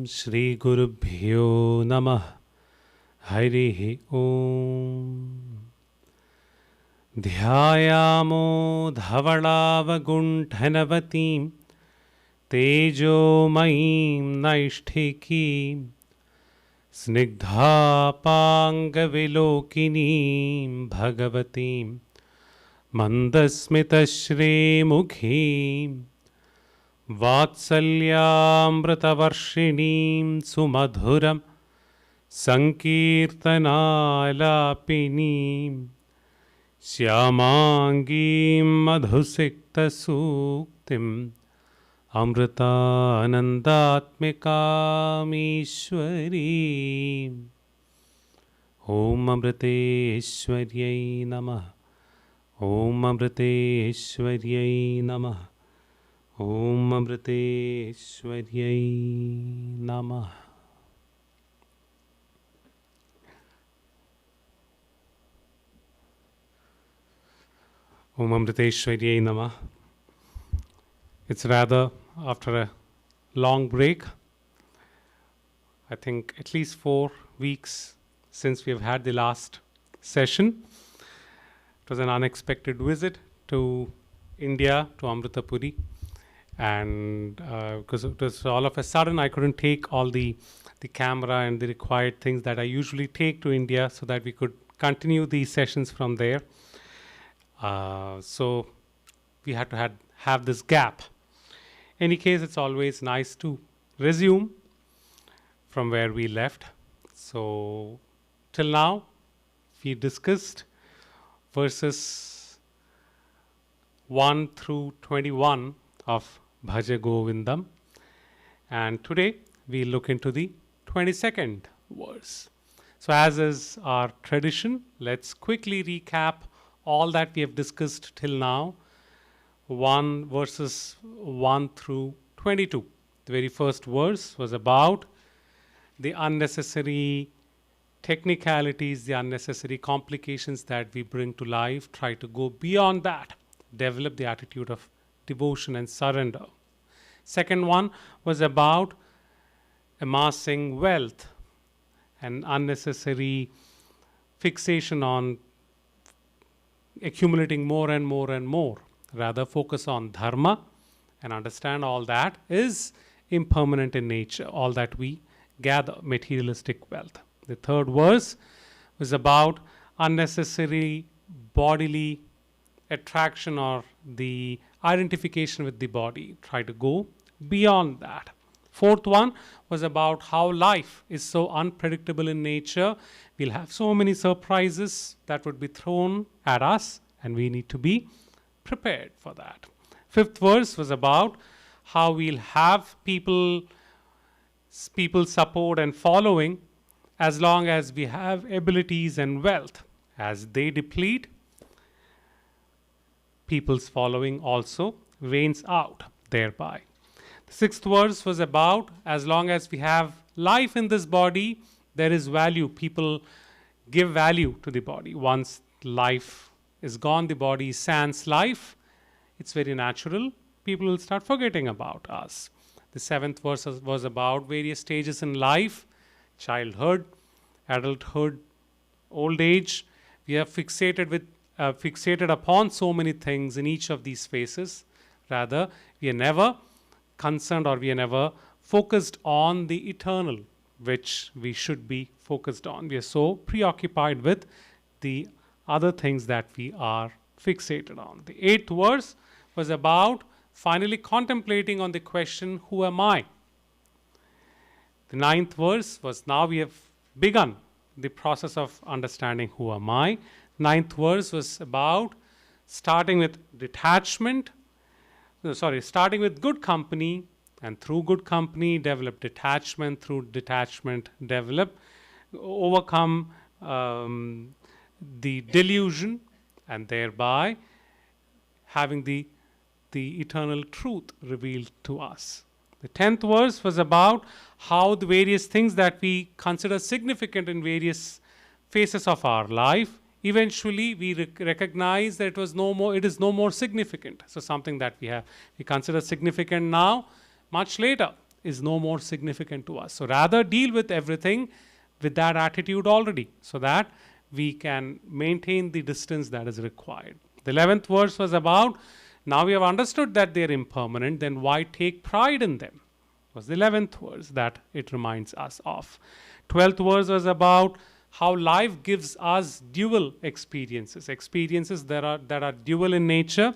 Shri Gurubhyo Namah Harihi Om Dhyayamo Dhavalavagunthanavatim Tejo Maim Naishtikim Snigdhapangavilokinim Bhagavatim Mandasmitashremukhim Vatsalyamritavarshinim Sumadhuram Sankirtanalapinim Syamangim Madhusikta Suktim Amritanandatmikam Ishwarim Om Amriteshwaryai Namah Om Amriteshwaryai Namah Om Amriteshwaryai Namah. Om Amriteshwaryai Namah. It's rather after a long break. I think at least 4 weeks since we have had the last session. It was an unexpected visit to India, to Amritapuri. And because it was all of a sudden, I couldn't take all the camera and the required things that I usually take to India so that we could continue these sessions from there. So we had to have this gap. Any case, it's always nice to resume from where we left. So till now, we discussed verses 1 through 21 of Bhaja Govindam, and today we look into the 22nd verse. So as is our tradition, let's quickly recap all that we have discussed till now. Verses 1 through 22. The very first verse was about the unnecessary technicalities, the unnecessary complications that we bring to life. Try to go beyond that. Develop the attitude of devotion and surrender. Second one was about amassing wealth and unnecessary fixation on accumulating more and more and more. Rather focus on dharma and understand all that is impermanent in nature, all that we gather, materialistic wealth. The third verse was about unnecessary bodily attraction or the identification with the body. Try to go beyond that. Fourth one was about how life is so unpredictable in nature. We'll have so many surprises that would be thrown at us, and we need to be prepared for that. Fifth verse was about how we'll have people support and following as long as we have abilities and wealth. As they deplete, people's following also wanes out thereby. The sixth verse was about as long as we have life in this body, there is value. People give value to the body. Once life is gone, the body is sans life. It's very natural. People will start forgetting about us. The seventh verse was about various stages in life: childhood, adulthood, old age. We are fixated upon so many things in each of these phases. Rather, we are never concerned or we are never focused on the eternal, which we should be focused on. We are so preoccupied with the other things that we are fixated on. The eighth verse was about finally contemplating on the question, who am I? The ninth verse was now we have begun the process of understanding who am I. Ninth verse was about starting with starting with good company, and through good company develop detachment, through detachment overcome the delusion, and thereby having the eternal truth revealed to us. The 10th verse was about how the various things that we consider significant in various phases of our life, eventually we recognize that it is no more significant. So something that we consider significant now, much later is no more significant to us. So rather deal with everything with that attitude already, so that we can maintain the distance that is required. The 11th verse was about, now we have understood that they are impermanent, then why take pride in them? Was the 11th verse that it reminds us of. 12th verse was about how life gives us dual experiences, experiences that are dual in nature.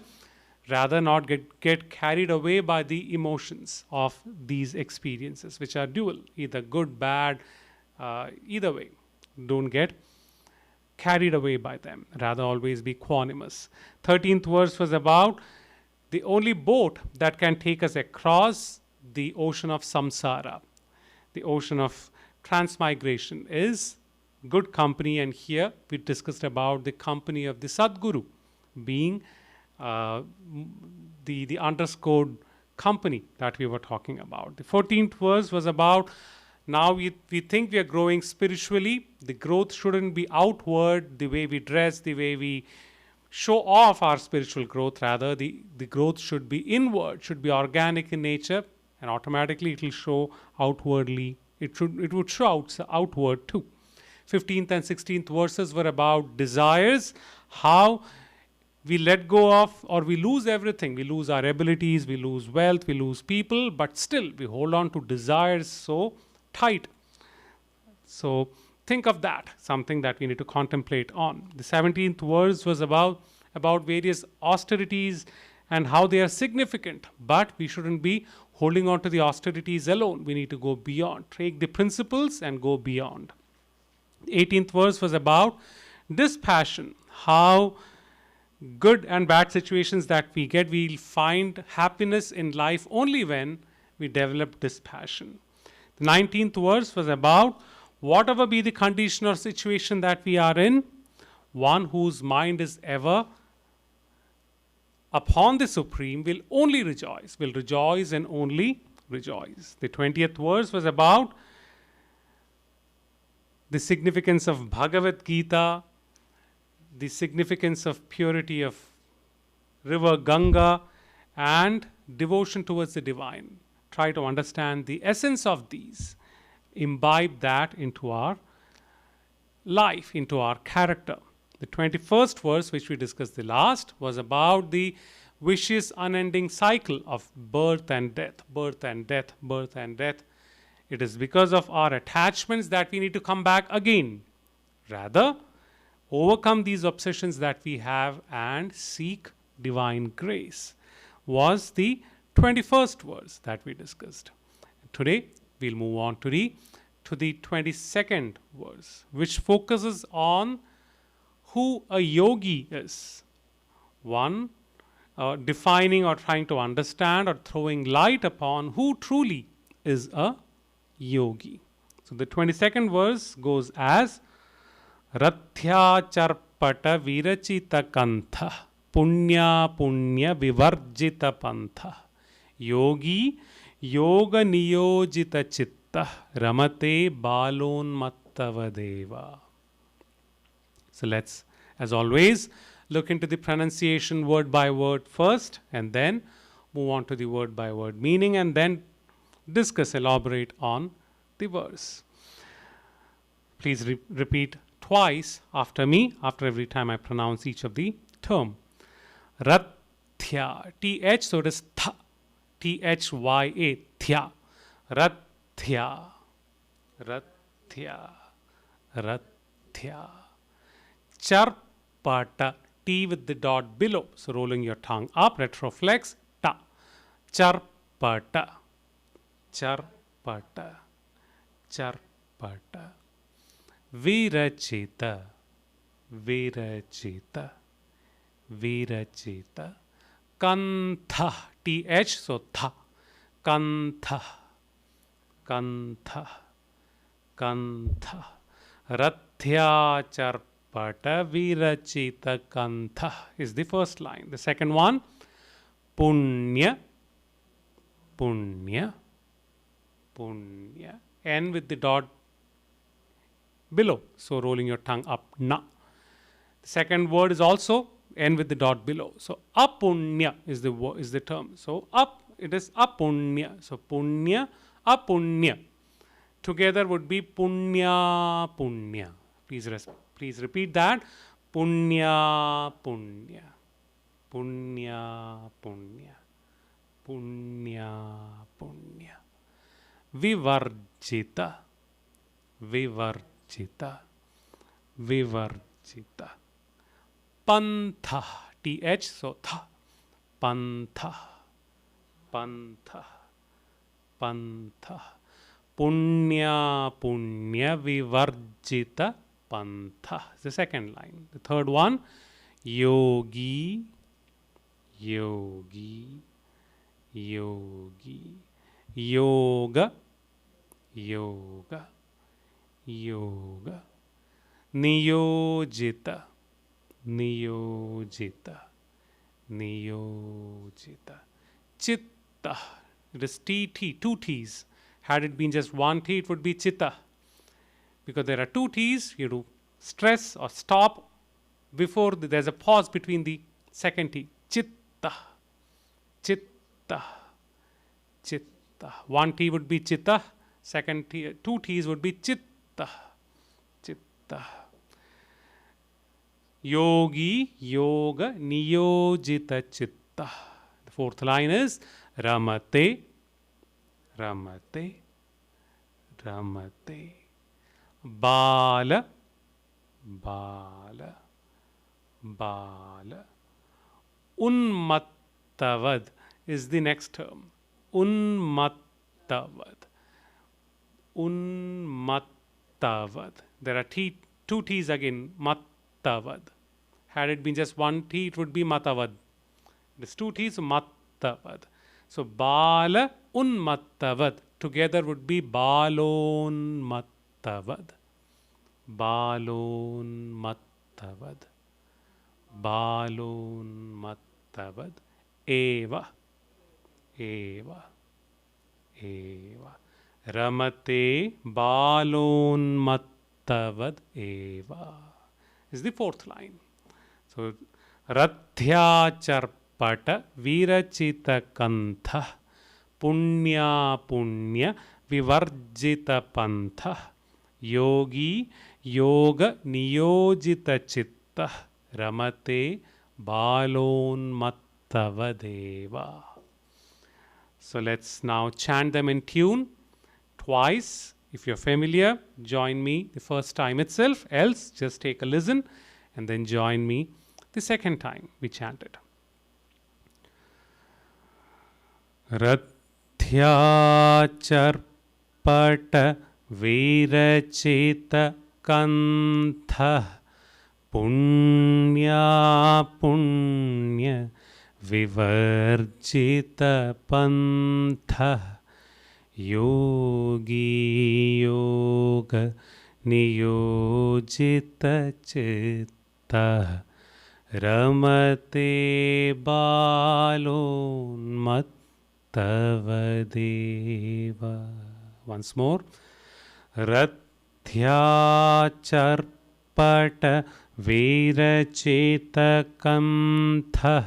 Rather not get carried away by the emotions of these experiences, which are dual, either good, bad, either way. Don't get carried away by them. Rather always be quanimous. 13th verse was about the only boat that can take us across the ocean of samsara, the ocean of transmigration, is good company. And here we discussed about the company of the Sadguru being the underscored company that we were talking about. The 14th verse was about, now we think we are growing spiritually. The growth shouldn't be outward, the way we dress, the way we show off our spiritual growth. Rather, the growth should be inward, should be organic in nature, and automatically it will show outwardly. It would show outward too. 15th and 16th verses were about desires, how we let go of, or we lose everything. We lose our abilities, we lose wealth, we lose people, but still we hold on to desires so tight. So think of that, something that we need to contemplate on. The 17th verse was about various austerities and how they are significant, but we shouldn't be holding on to the austerities alone. We need to go beyond, take the principles and go beyond. The 18th verse was about dispassion, how good and bad situations that we get, we'll find happiness in life only when we develop dispassion. The 19th verse was about, whatever be the condition or situation that we are in, one whose mind is ever upon the Supreme will only rejoice, will rejoice and only rejoice. The 20th verse was about the significance of Bhagavad-Gita, the significance of purity of river Ganga, and devotion towards the divine. Try to understand the essence of these, imbibe that into our life, into our character. The 21st verse, which we discussed the last, was about the vicious unending cycle of birth and death, birth and death, birth and death. It is because of our attachments that we need to come back again. Rather, overcome these obsessions that we have and seek divine grace, was the 21st verse that we discussed. Today, we'll move on to the 22nd verse, which focuses on who a yogi is. One, defining or trying to understand or throwing light upon who truly is a yogi. So the 22nd verse goes as, Rathya charpata virachita kantha punya punya vivarjita pantha yogi yoga niyojita chitta ramate balonmattavadeva. So let's, as always, look into the pronunciation word by word first, and then move on to the word by word meaning, and then discuss, elaborate on the verse. Please repeat twice after me, after every time I pronounce each of the term. Rathya, Th, so it is tha, Thya, thya, Rathya, Rathya, Rathya. Charpata, T with the dot below, so rolling your tongue up, retroflex, ta, Charpata, Charpata, Charpata. Virachita, Virachita, Virachita. Kantha, Th, so tha, Kantha, Kantha, Kantha. Rathya charpata virachita kantha is the first line. The second one, Punya, Punya, Punya. N with the dot below, so rolling your tongue up, na. The second word is also N with the dot below, so apunya is the term. So up, it is apunya. So punya, Apunya. Together would be punya, punya. Please repeat that. Punya, punya. Punya, punya. Punya, punya. Vivarjita. Vivarjita. Vivarjita. Pantha. TH, so tha. Pantha. Pantha. Pantha. Punya, punya vivarjita pantha. The second line. The third one. Yogi. Yogi. Yogi. Yoga. Yoga. Yoga. Niyojita. Niyojita. Niyojita. Chitta. It is TT, two T's. Had it been just one T, it would be chitta. Because there are two T's, you do stress or stop before there's a pause between the second T. Chitta. Chitta. Chitta. One T would be chitta. Second T, two T's would be chitta. Chitta. Yogi, yoga, niyojita chitta. The fourth line is Ramate. Ramate. Ramate. Bala. Bala. Bala. Unmattavad is the next term. Unmattavad. Unmattavad. There are two T's again. Mattavad. Had it been just one T, it would be Matavad. There's two T's, Mattavad. So Bala Unmattavad together would be Balon Mattavad. Balon Mattavad. Balon Mattavad. Eva. Eva. Eva. Ramate Balon Mattavad Eva is the fourth line. So Rathya Charpata Virachita Kantha Punya Punya Vivarjita Pantha Yogi Yoga Niyojita Chitta Ramate Balon Mattavadeva. So let's now chant them in tune twice. If you're familiar, join me the first time itself. Else, just take a listen and then join me the second time we chant it. Rathya charpata virachita kantha punya punya vivarjita pantha yogi yoga niyojita chitta ramate balon mattavadeva. Once more. Rathya charpata virachita kantha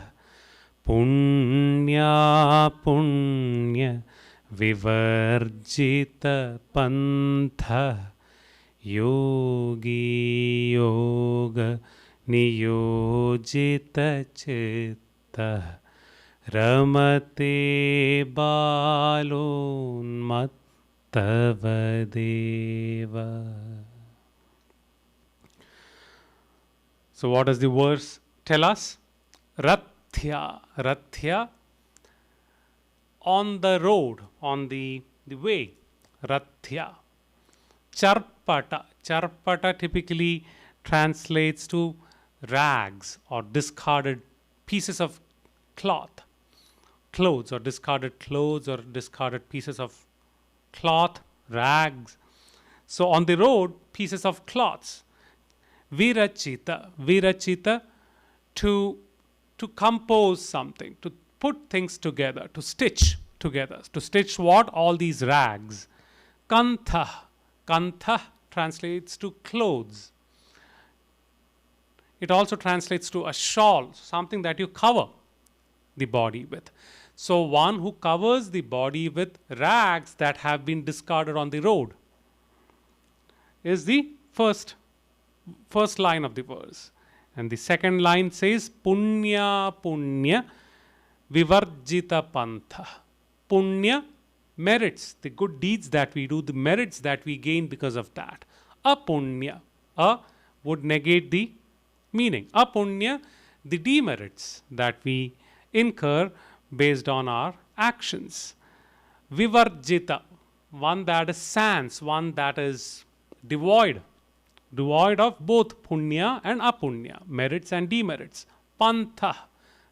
punya punya vivarjita pantha yogi yoga niyojita chitta ramate balon mattavadeva. So what does the verse tell us? Rathya, Rathya, on the road, on the way, Rathya. Charpata, Charpata typically translates to rags or discarded pieces of clothes or discarded clothes or discarded pieces of cloth, rags. So on the road, pieces of cloths. Virachita, Virachita, to compose something, to put things together, to stitch together. To stitch what? All these rags. Kantha, Kantha translates to clothes. It also translates to a shawl, something that you cover the body with. So one who covers the body with rags that have been discarded on the road is the first line of the verse. And the second line says, Punya Punya Vivarjita Pantha. Punya, merits, the good deeds that we do, the merits that we gain because of that. Apunya, would negate the meaning. Apunya, the demerits that we incur based on our actions. Vivarjita, one that is sans, one that is devoid of both punya and apunya, merits and demerits. Pantha,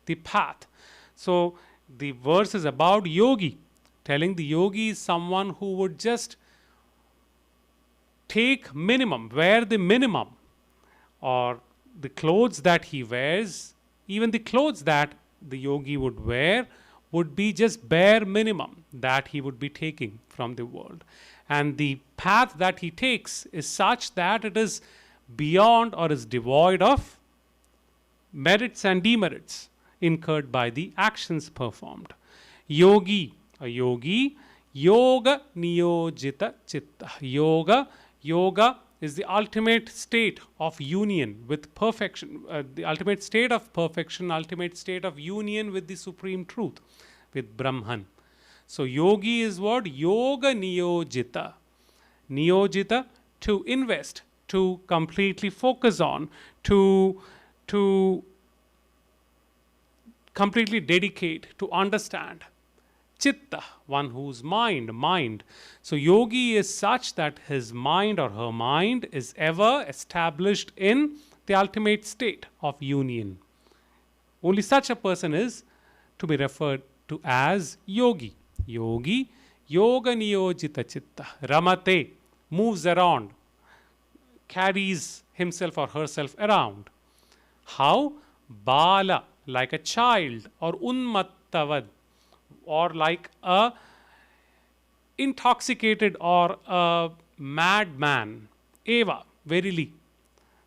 the path. So the verse is about yogi, telling the yogi is someone who would just take minimum, wear the minimum, or the clothes that he wears, even the clothes that the yogi would wear would be just bare minimum that he would be taking from the world. And the path that he takes is such that it is beyond or is devoid of merits and demerits incurred by the actions performed. Yogi, a yogi, yoga niyojita chitta. Yoga is the ultimate state of union with perfection, the ultimate state of perfection, ultimate state of union with the supreme truth, with Brahman. So yogi is what? Yoga niyojita. Niyojita, to invest, to completely focus on, to completely dedicate, to understand. Chitta, one whose mind. So yogi is such that his mind or her mind is ever established in the ultimate state of union. Only such a person is to be referred to as yogi. Yogi, yoga niyojita chitta. Ramate, moves around, carries himself or herself around. How? Bala, like a child, or unmattavad, or like a intoxicated or a madman. Eva, verily.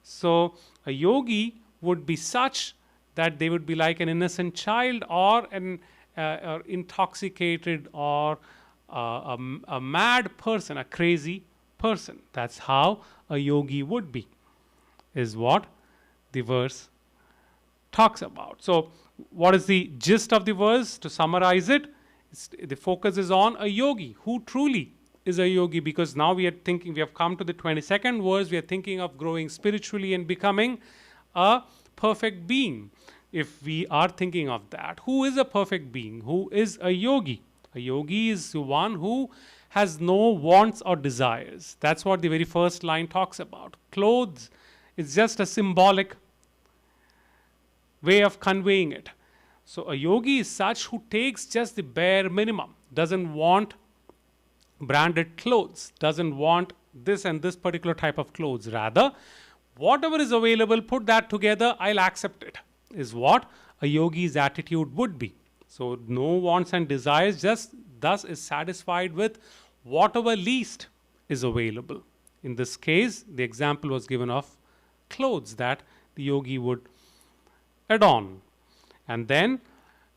So a yogi would be such that they would be like an innocent child, or an or intoxicated, or a mad person, a crazy person. That's how a yogi would be, is what the verse talks about. So what is the gist of the verse? To summarize it, the focus is on a yogi. Who truly is a yogi? Because now we have come to the 22nd verse, we are thinking of growing spiritually and becoming a perfect being. If we are thinking of that, who is a perfect being? Who is a yogi? A yogi is the one who has no wants or desires. That's what the very first line talks about. Clothes is just a symbolic way of conveying it. So a yogi is such who takes just the bare minimum, doesn't want branded clothes, doesn't want this and this particular type of clothes. Rather, whatever is available, put that together, I'll accept it, is what a yogi's attitude would be. So no wants and desires, just thus is satisfied with whatever least is available. In this case, the example was given of clothes that the yogi would adorn. And then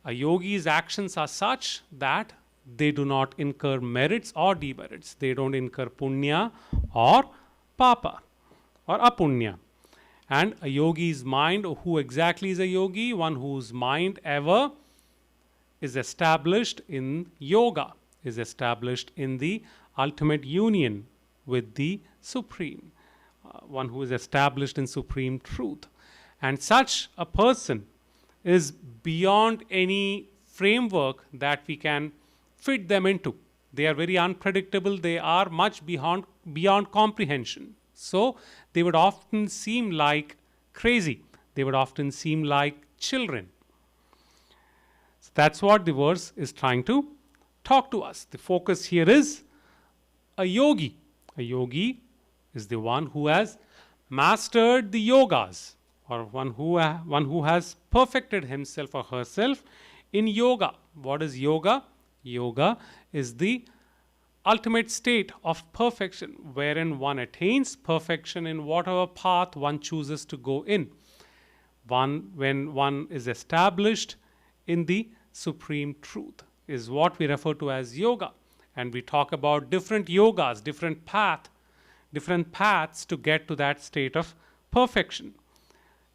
a yogi's actions are such that they do not incur merits or demerits. They don't incur punya or papa or apunya. And a yogi's mind, who exactly is a yogi? One whose mind ever is established in yoga, is established in the ultimate union with the Supreme. One who is established in supreme truth. And such a person is beyond any framework that we can fit them into. They are very unpredictable. They are much beyond comprehension. So they would often seem like crazy. They would often seem like children. So that's what the verse is trying to talk to us. The focus here is a yogi. A yogi is the one who has mastered the yogas, or one who has perfected himself or herself in yoga. What is yoga? Yoga is the ultimate state of perfection, wherein one attains perfection in whatever path one chooses to go in. When one is established in the supreme truth is what we refer to as yoga. And we talk about different yogas, different paths to get to that state of perfection.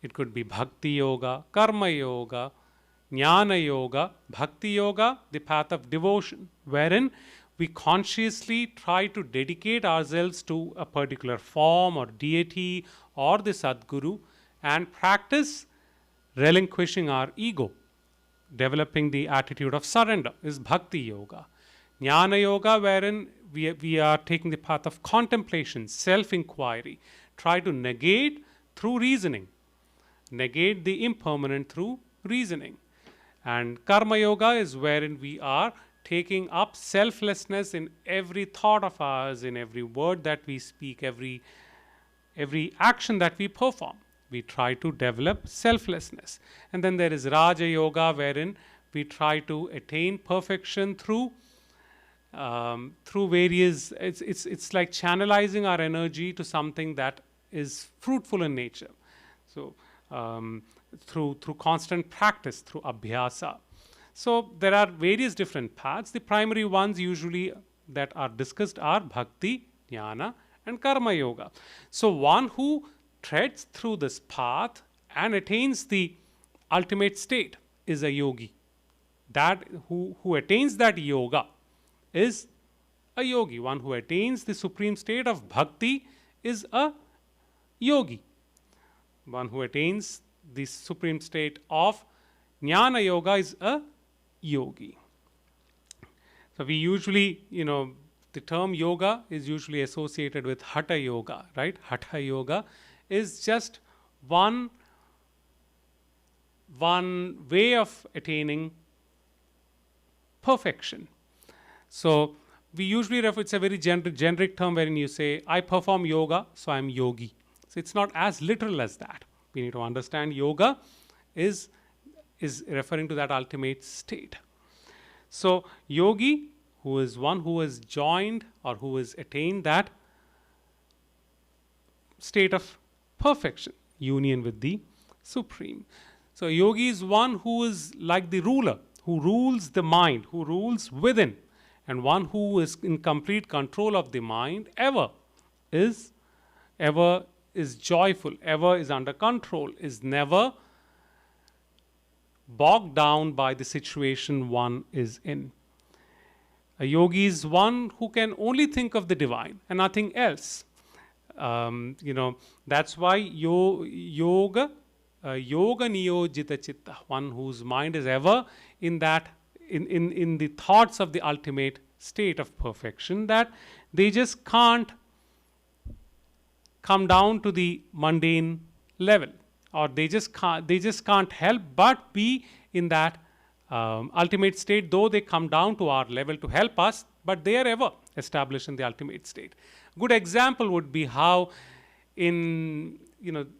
It could be bhakti yoga, karma yoga, jnana yoga. Bhakti yoga, the path of devotion, wherein we consciously try to dedicate ourselves to a particular form or deity or the Sadguru and practice relinquishing our ego. Developing the attitude of surrender is bhakti yoga. Jnana yoga, wherein we are taking the path of contemplation, self-inquiry, try to negate through reasoning, negate the impermanent through reasoning. And karma yoga is wherein we are taking up selflessness in every thought of ours, in every word that we speak, every action that we perform. We try to develop selflessness. And then there is Raja Yoga, wherein we try to attain perfection through various, it's like channelizing our energy to something that is fruitful in nature. So through constant practice, through abhyasa. So there are various different paths. The primary ones usually that are discussed are bhakti, jnana, and karma yoga. So one who treads through this path and attains the ultimate state is a yogi. That who attains that yoga is a yogi. One who attains the supreme state of bhakti is a yogi. One who attains the supreme state of jnana yoga is a yogi. So we usually, the term yoga is usually associated with hatha yoga, right? Hatha yoga is just one way of attaining perfection. So we usually refer, it's a very generic term wherein you say, I perform yoga, so I'm yogi. So it's not as literal as that. We need to understand yoga is referring to that ultimate state. So yogi, who is one who has joined or who has attained that state of perfection, union with the Supreme. So yogi is one who is like the ruler, who rules the mind, who rules within, and one who is in complete control of the mind, ever is joyful, ever is under control, is never bogged down by the situation one is in. A yogi is one who can only think of the divine and nothing else. That's why yoga niyojita chitta, one whose mind is ever in that, in the thoughts of the ultimate state of perfection, that they just can't come down to the mundane level, or they just can't help but be in that ultimate state, though they come down to our level to help us, but they are ever established in the ultimate state. Good example would be how in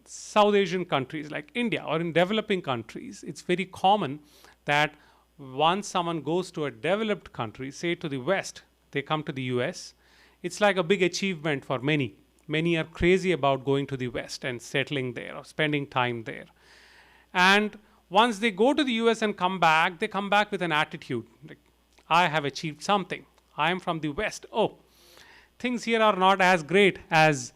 South Asian countries like India or in developing countries, it's very common that once someone goes to a developed country, say to the West, they come to the US, it's like a big achievement for many. Many are crazy about going to the West and settling there or spending time there. And once they go to the US and come back, they come back with an attitude like, I have achieved something. I am from the West. Oh, things here are not as great as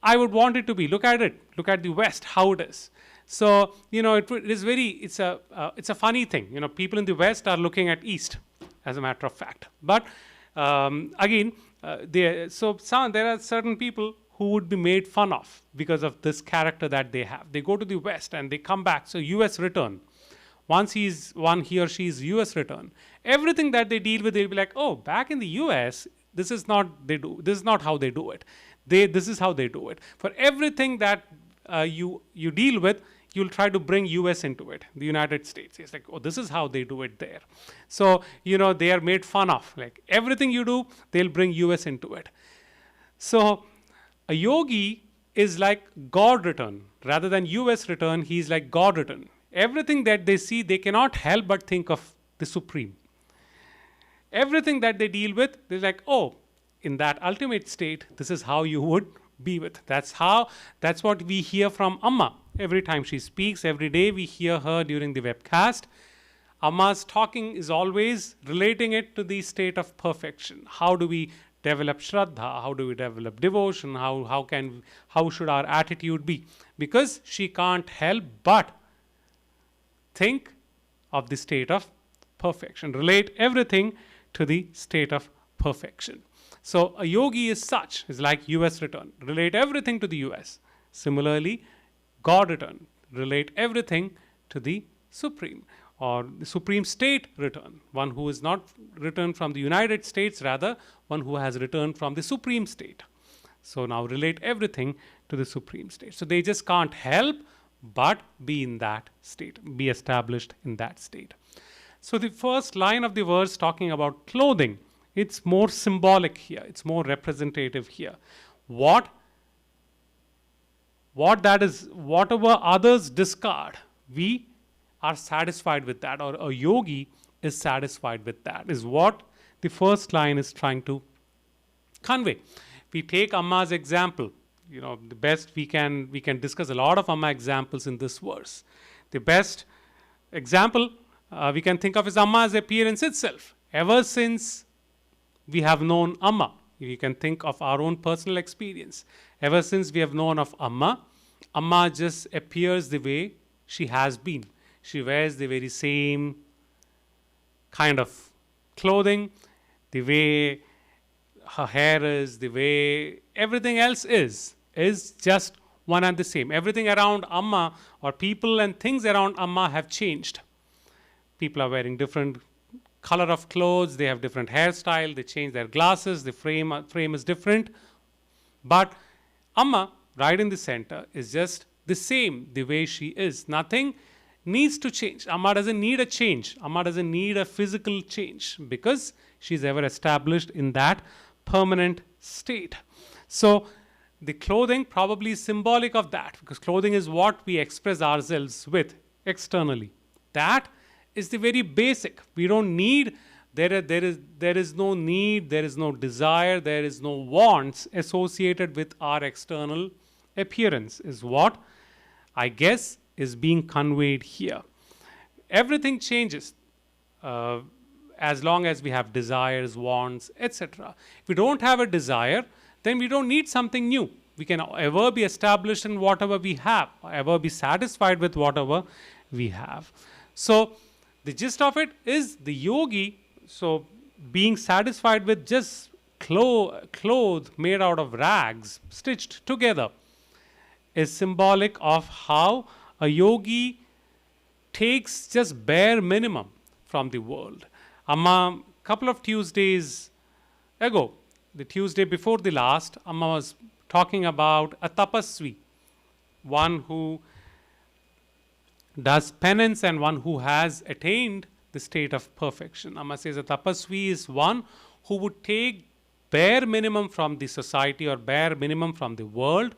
I would want it to be. Look at it. Look at the West, how it is. So, it's a funny thing. People in the West are looking at East, as a matter of fact. But again, there are certain people who would be made fun of because of this character that they have. They go to the West and they come back. So US return. Once he or she is US return, everything that they deal with, they'll be like, oh, back in the US, this is not how they do it. This is how they do it. For everything that you deal with, you'll try to bring US into it, the United States. It's like, oh, this is how they do it there. So, they are made fun of. Like everything you do, they'll bring US into it. So a yogi is like God return. Rather than US return, he's like God return. Everything that they see, they cannot help but think of the Supreme. Everything that they deal with, they're like, oh, in that ultimate state, this is how you would be with. That's what we hear from Amma every time she speaks, every day we hear her during the webcast. Amma's talking is always relating it to the state of perfection. How do we develop Shraddha? How do we develop devotion? How should our attitude be? Because she can't help but think of the state of perfection, relate everything to the state of perfection. So a yogi is such, is like US return, relate everything to the US. Similarly, God return, relate everything to the Supreme, or the Supreme State return, one who is not returned from the United States, rather one who has returned from the Supreme State. So now relate everything to the Supreme State. So they just can't help but be in that state, be established in that state. So the first line of the verse talking about clothing, it's more symbolic here, it's more representative here. What that is, whatever others discard, we are satisfied with that, or a yogi is satisfied with that, is what the first line is trying to convey. We take Amma's example, the best we can discuss a lot of Amma examples in this verse. The best example we can think of is Amma's appearance itself. Ever since we have known Amma, we can think of our own personal experience. Ever since we have known of Amma, Amma just appears the way she has been. She wears the very same kind of clothing, the way her hair is, the way everything else is just one and the same. Everything around Amma, or people and things around Amma, have changed. People are wearing different color of clothes, they have different hairstyle, they change their glasses, the frame is different. But Amma, right in the center, is just the same, the way she is. Nothing needs to change. Amma doesn't need a change. Amma doesn't need a physical change, because she's ever established in that permanent state. So the clothing probably is symbolic of that, because clothing is what we express ourselves with externally. That is the very basic. We don't need, there is no need, there is no desire, there is no wants associated with our external appearance, is what I guess is being conveyed here. Everything changes as long as we have desires, wants, etc. If we don't have a desire, then we don't need something new. We can ever be established in whatever we have, ever be satisfied with whatever we have. So the gist of it is the yogi, so being satisfied with just clothes made out of rags, stitched together, is symbolic of how a yogi takes just bare minimum from the world. Amma, couple of Tuesdays ago, the Tuesday before the last, Amma was talking about a tapasvi, one who does penance and one who has attained the state of perfection. Amma says a tapasvi is one who would take bare minimum from the society or bare minimum from the world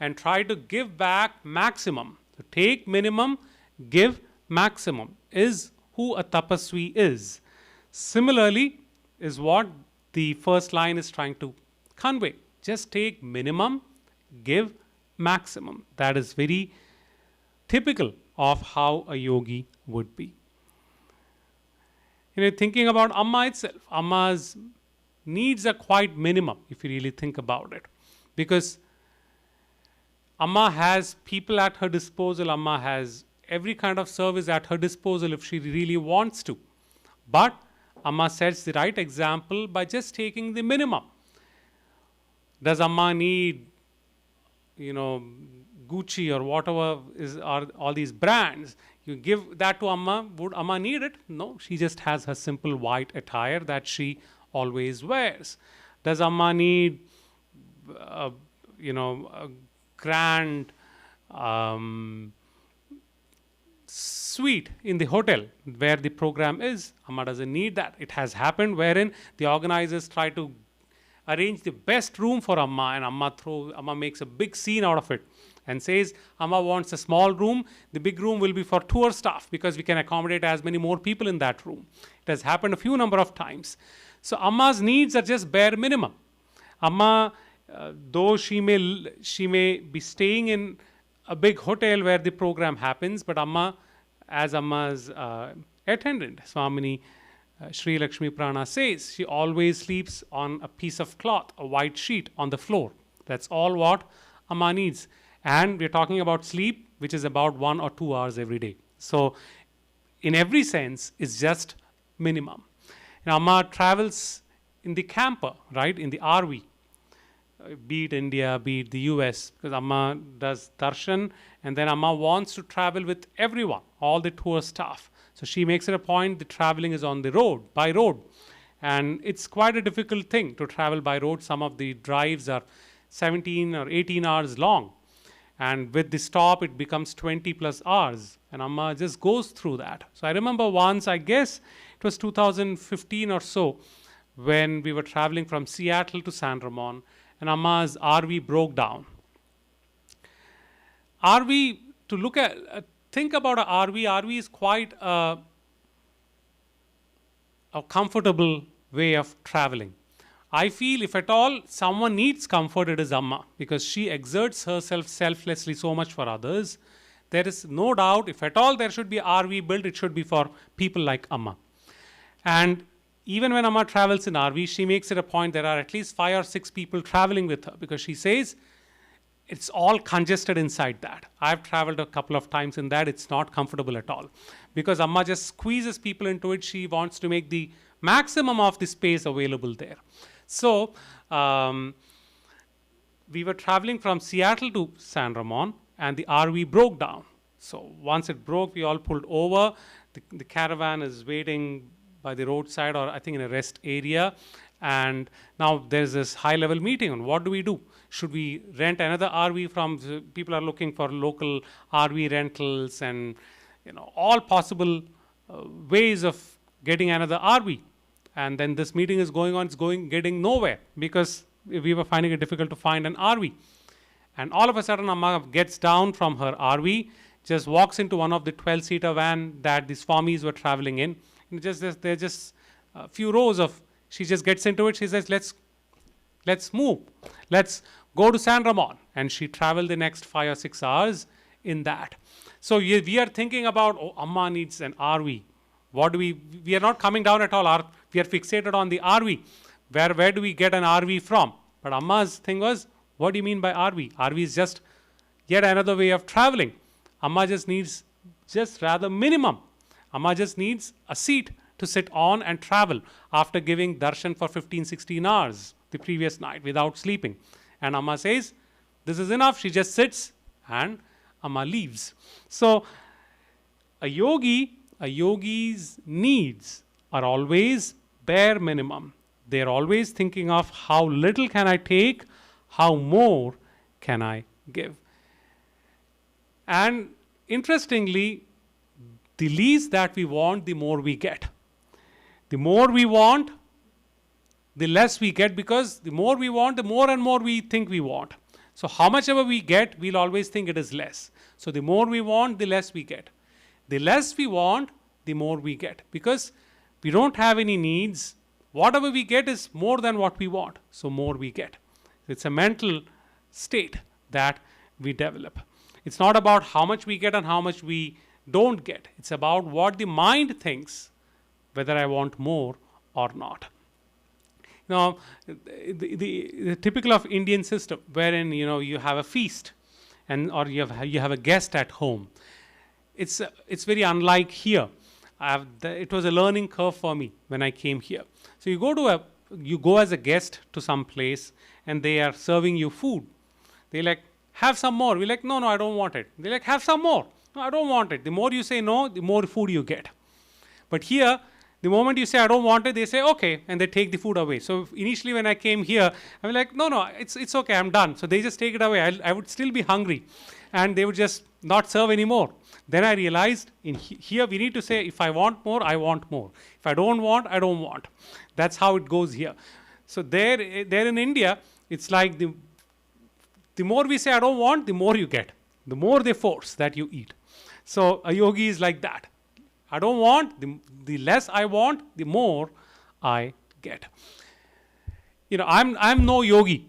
and try to give back maximum. So take minimum, give maximum, is who a tapasvi is. Similarly is what the first line is trying to convey. Just take minimum, give maximum. That is very typical of how a yogi would be. Thinking about Amma itself, Amma's needs are quite minimum if you really think about it. Because Amma has people at her disposal, Amma has every kind of service at her disposal if she really wants to. But Amma sets the right example by just taking the minimum. Does Amma need, Gucci or whatever are all these brands? You give that to Amma, would Amma need it? No, she just has her simple white attire that she always wears. Does Amma need, a grand suite in the hotel where the program is? Amma doesn't need that. It has happened wherein the organizers try to arrange the best room for Amma, and Amma makes a big scene out of it and says Amma wants a small room, the big room will be for tour staff because we can accommodate as many more people in that room. It has happened a few number of times. So Amma's needs are just bare minimum. Amma, though she may be staying in a big hotel where the program happens, but Amma, as Amma's attendant, Swamini Sri Lakshmi Prana says, she always sleeps on a piece of cloth, a white sheet on the floor. That's all what Amma needs. And we're talking about sleep, which is about 1 or 2 hours every day. So in every sense, it's just minimum. Now, Amma travels in the camper, right, in the RV, be it India, be it the US, because Amma does darshan, and then Amma wants to travel with everyone, all the tour staff. So she makes it a point that traveling is on the road, by road. And it's quite a difficult thing to travel by road. Some of the drives are 17 or 18 hours long. And with the stop, it becomes 20 plus hours. And Amma just goes through that. So I remember once, I guess it was 2015 or so, when we were traveling from Seattle to San Ramon, and Amma's RV broke down. RV, to look at, think about an RV. RV is quite a comfortable way of traveling. I feel if at all someone needs comfort, it is Amma, because she exerts herself selflessly so much for others. There is no doubt, if at all there should be RV built, it should be for people like Amma. And even when Amma travels in RV, she makes it a point there are at least 5 or 6 people traveling with her, because she says it's all congested inside that. I've traveled a couple of times in that. It's not comfortable at all, because Amma just squeezes people into it. She wants to make the maximum of the space available there. So we were traveling from Seattle to San Ramon, and the RV broke down. So once it broke, we all pulled over. The caravan is waiting by the roadside, or I think in a rest area. And now there's this high-level meeting on what do we do. Should we rent another RV from, people are looking for local RV rentals and all possible ways of getting another RV. And then this meeting is going on, it's getting nowhere, because we were finding it difficult to find an RV. And all of a sudden, Amma gets down from her RV, just walks into one of the 12-seater van that the Swamis were traveling in. And there's just a few rows of, she just gets into it. She says, let's move. Let's go to San Ramon. And she traveled the next 5 or 6 hours in that. So we are thinking about, oh, Amma needs an RV. What do we are not coming down at all. We are fixated on the RV. Where do we get an RV from? But Amma's thing was, what do you mean by RV? RV is just yet another way of traveling. Amma just needs rather minimum. Amma just needs a seat to sit on and travel after giving darshan for 15, 16 hours the previous night without sleeping. And Amma says, this is enough. She just sits and Amma leaves. So a yogi's needs are always bare minimum. They're always thinking of how little can I take, how more can I give. And interestingly, the least that we want, the more we get. The more we want, the less we get, because the more we want, the more and more we think we want. So how much ever we get, we'll always think it is less. So the more we want, the less we get. The less we want, the more we get, because we don't have any needs. Whatever we get is more than what we want, so more we get. It's a mental state that we develop. It's not about how much we get and how much we don't get. It's about what the mind thinks, whether I want more or not. Now, the typical of Indian system, wherein you have a feast, or you have a guest at home. It's very unlike here. It was a learning curve for me when I came here. So you go as a guest to some place, and they are serving you food. They're like, have some more. We're like, no, I don't want it. They're like, have some more. No, I don't want it. The more you say no, the more food you get. But here, the moment you say, I don't want it, they say, okay, and they take the food away. So initially when I came here, I was like, no, it's okay, I'm done. So they just take it away. I would still be hungry, and they would just not serve anymore. Then I realized here we need to say, if I want more, I want more. If I don't want, I don't want. That's how it goes here. So there in India, it's like the more we say I don't want, the more you get. The more they force that you eat. So a yogi is like that. I don't want, the less I want, the more I get. I'm no yogi.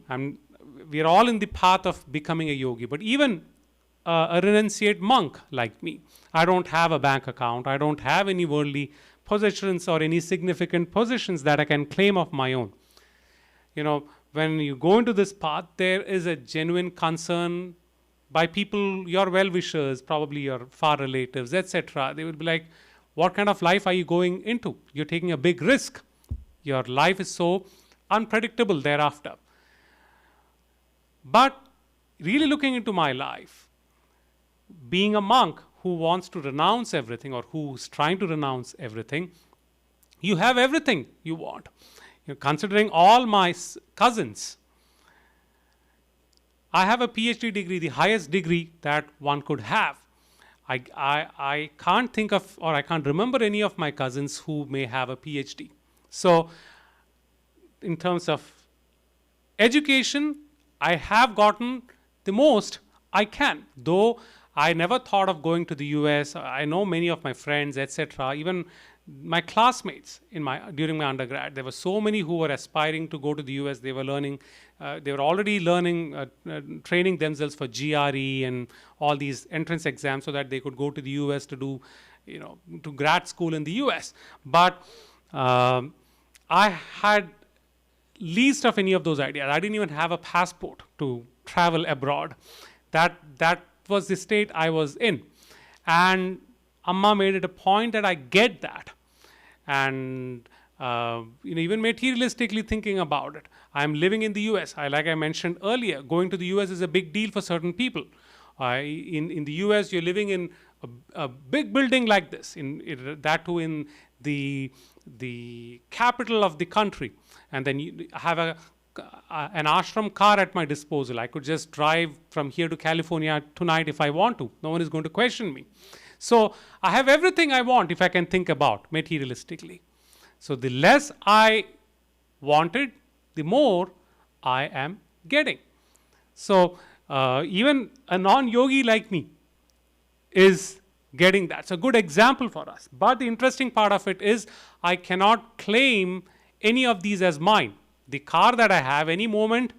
We are all in the path of becoming a yogi. But even a renunciate monk like me. I don't have a bank account. I don't have any worldly possessions or any significant possessions that I can claim of my own. When you go into this path, there is a genuine concern by people, your well-wishers, probably your far relatives, etc. They will be like, what kind of life are you going into? You're taking a big risk. Your life is so unpredictable thereafter. But really looking into my life, being a monk who wants to renounce everything or who's trying to renounce everything, you have everything you want. Considering all my cousins, I have a PhD degree, the highest degree that one could have. I can't think of, or I can't remember any of my cousins who may have a PhD. So in terms of education, I have gotten the most I can, though I never thought of going to the US. I know many of my friends, etc., even my classmates during my undergrad, there were so many who were aspiring to go to the US. They were learning, they were already learning, training themselves for GRE and all these entrance exams so that they could go to the US to do, to grad school in the US. But I had least of any of those ideas. I didn't even have a passport to travel abroad. That was the state I was in. And Amma made it a point that I get that. And even materialistically thinking about it, I'm living in the US. Like I mentioned earlier, going to the US is a big deal for certain people. In the US, you're living in a big building like this, that too in the capital of the country. And then you have an ashram car at my disposal. I could just drive from here to California tonight if I want to. No one is going to question me. So I have everything I want if I can think about materialistically. So the less I wanted, the more I am getting. So even a non-yogi like me is getting that. It's a good example for us. But the interesting part of it is I cannot claim any of these as mine. The car that I have, any moment,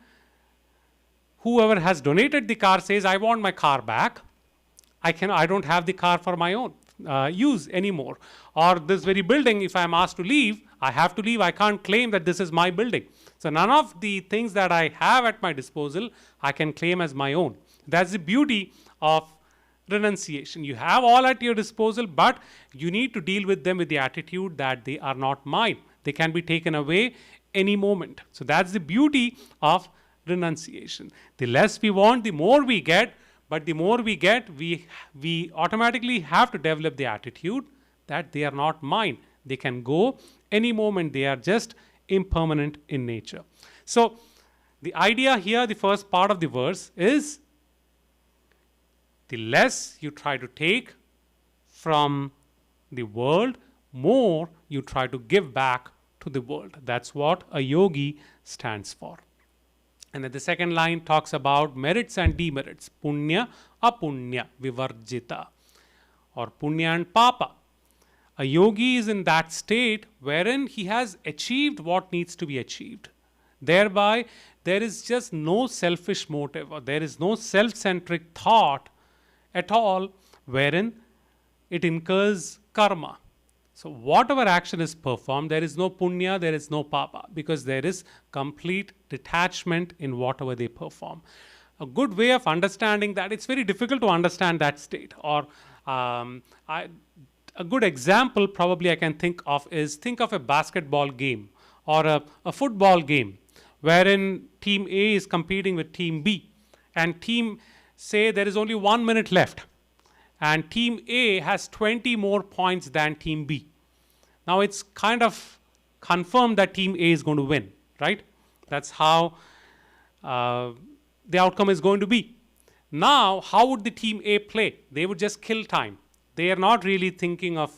whoever has donated the car says, I want my car back. I don't have the car for my own use anymore. Or this very building, if I'm asked to leave, I have to leave. I can't claim that this is my building. So none of the things that I have at my disposal, I can claim as my own. That's the beauty of renunciation. You have all at your disposal, but you need to deal with them with the attitude that they are not mine. They can be taken away any moment. So that's the beauty of renunciation. The less we want, the more we get. But the more we get, we automatically have to develop the attitude that they are not mine. They can go any moment. They are just impermanent in nature. So the idea here, the first part of the verse is the less you try to take from the world, more you try to give back to the world. That's what a yogi stands for. And then the second line talks about merits and demerits. Punya, apunya, vivarjita. Or punya and papa. A yogi is in that state wherein he has achieved what needs to be achieved. Thereby, there is just no selfish motive or there is no self-centric thought at all wherein it incurs karma. So whatever action is performed, there is no punya, there is no papa, because there is complete detachment in whatever they perform. A good way of understanding that, it's very difficult to understand that state. Or a good example probably I can think of is, think of a basketball game or a football game wherein team A is competing with team B, and team, say there is only 1 minute left, and team A has 20 more points than team B. Now it's kind of confirmed that team A is going to win, right? That's how the outcome is going to be. Now, how would the team A play? They would just kill time. They are not really thinking of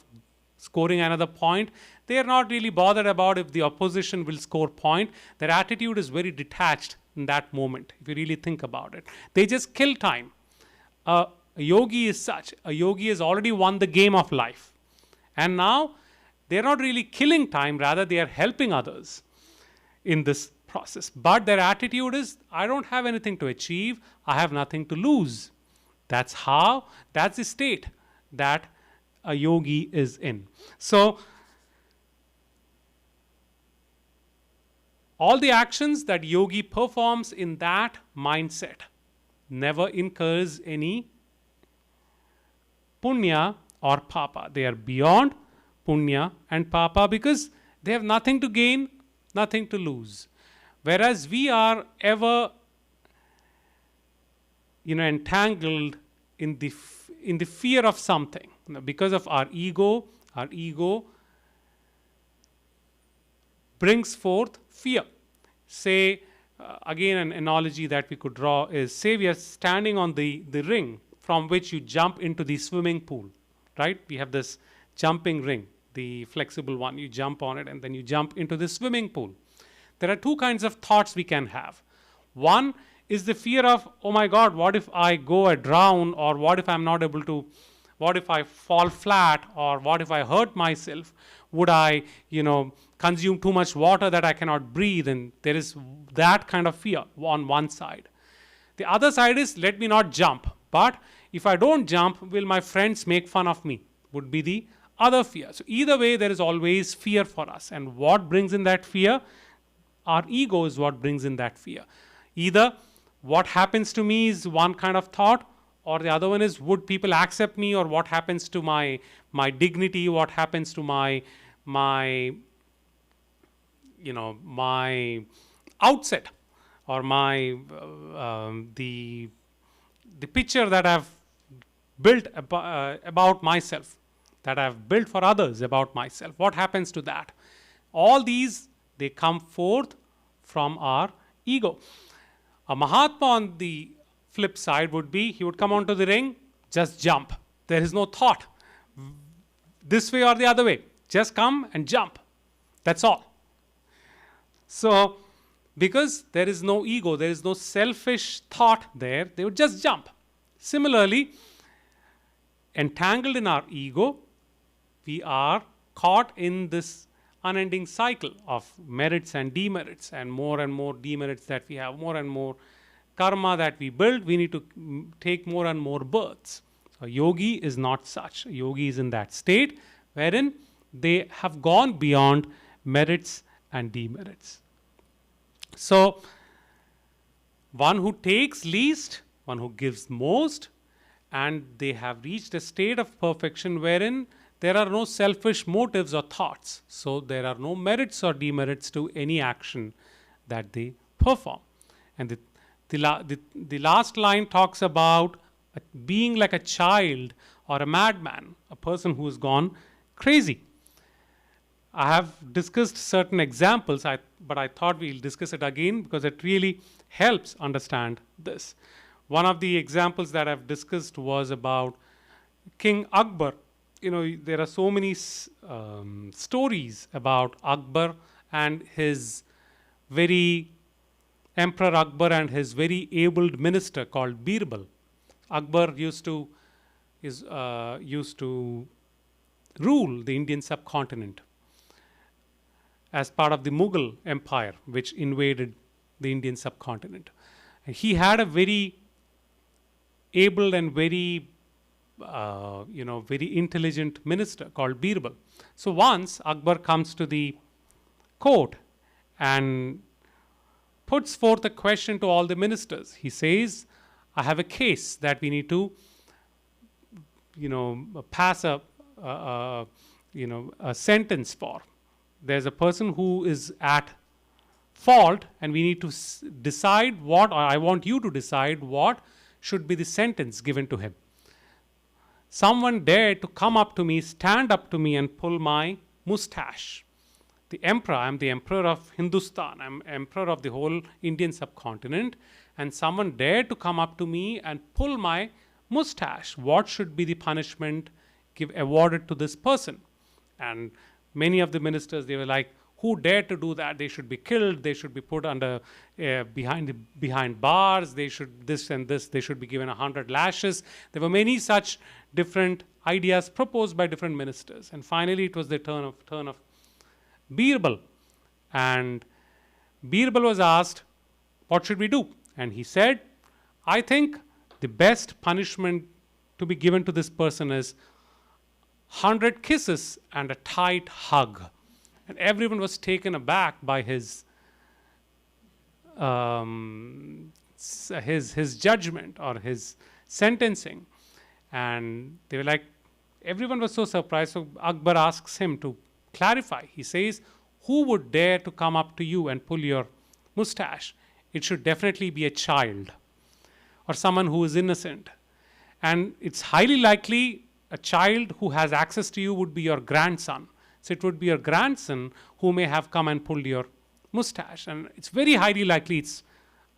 scoring another point. They are not really bothered about if the opposition will score point. Their attitude is very detached in that moment, if you really think about it. They just kill time. A yogi is such. A yogi has already won the game of life. And now, they are not really killing time, rather they are helping others in this process. But their attitude is, I don't have anything to achieve, I have nothing to lose. That's the state that a yogi is in. So, all the actions that yogi performs in that mindset never incurs any punya or papa. They are beyond punya and papa because they have nothing to gain, nothing to lose. Whereas we are ever, entangled in the fear of something. Because of our ego brings forth fear. Say, again, an analogy that we could draw is, say we are standing on the ring from which you jump into the swimming pool, right? We have this jumping ring, the flexible one. You jump on it and then you jump into the swimming pool. There are two kinds of thoughts we can have. One is the fear of, oh my God, what if I go and drown, or what if I'm not able to, what if I fall flat, or what if I hurt myself? Would I, consume too much water that I cannot breathe? And there is that kind of fear on one side. The other side is, let me not jump. But if I don't jump, will my friends make fun of me? Would be the other fear. So either way, there is always fear for us. And what brings in that fear? Our ego is what brings in that fear. Either what happens to me is one kind of thought, or the other one is, would people accept me, or what happens to my dignity, what happens to my outset, or the picture that I've built about myself, that I've built for others about myself. What happens to that? All these, they come forth from our ego. A Mahatma, on the flip side, would be, he would come onto the ring, just jump. There is no thought this way or the other way. Just come and jump. That's all. So, because there is no ego, there is no selfish thought there, they would just jump. Similarly, entangled in our ego, we are caught in this unending cycle of merits and demerits, and more demerits that we have, more and more karma that we build. We need to take more and more births. A yogi is not such. A yogi is in that state wherein they have gone beyond merits and demerits. So, one who takes least, one who gives most, and they have reached a state of perfection wherein there are no selfish motives or thoughts. So, there are no merits or demerits to any action that they perform. And the last line talks about being like a child or a madman, a person who has gone crazy. I have discussed certain examples, but I thought we'll discuss it again because it really helps understand this. One of the examples that I've discussed was about King Akbar. There are so many stories about Akbar and his Emperor Akbar and his very abled minister called Birbal. Akbar used to rule the Indian subcontinent as part of the Mughal Empire, which invaded the Indian subcontinent. And he had a very able and very intelligent minister called Birbal. So once Akbar comes to the court and puts forth a question to all the ministers. He says, I have a case that we need to, pass a sentence for. There's a person who is at fault, and we need to decide what, or I want you to decide what should be the sentence given to him. Someone dared to come up to me, stand up to me, and pull my mustache. The emperor, I'm the emperor of Hindustan, I'm emperor of the whole Indian subcontinent, and someone dared to come up to me and pull my mustache. What should be the punishment awarded to this person? And many of the ministers, they were like, who dared to do that? They should be killed, they should be put under behind bars, they should this and this, they should be given 100 lashes. There were many such different ideas proposed by different ministers. And finally it was the turn of Birbal. And Birbal was asked, what should we do? And he said, I think the best punishment to be given to this person is 100 kisses and a tight hug. And everyone was taken aback by his judgment or his sentencing. And they were like, everyone was so surprised. So Akbar asks him to clarify. He says, who would dare to come up to you and pull your mustache? It should definitely be a child or someone who is innocent. And it's highly likely a child who has access to you would be your grandson. So it would be your grandson who may have come and pulled your mustache. And it's very highly likely it's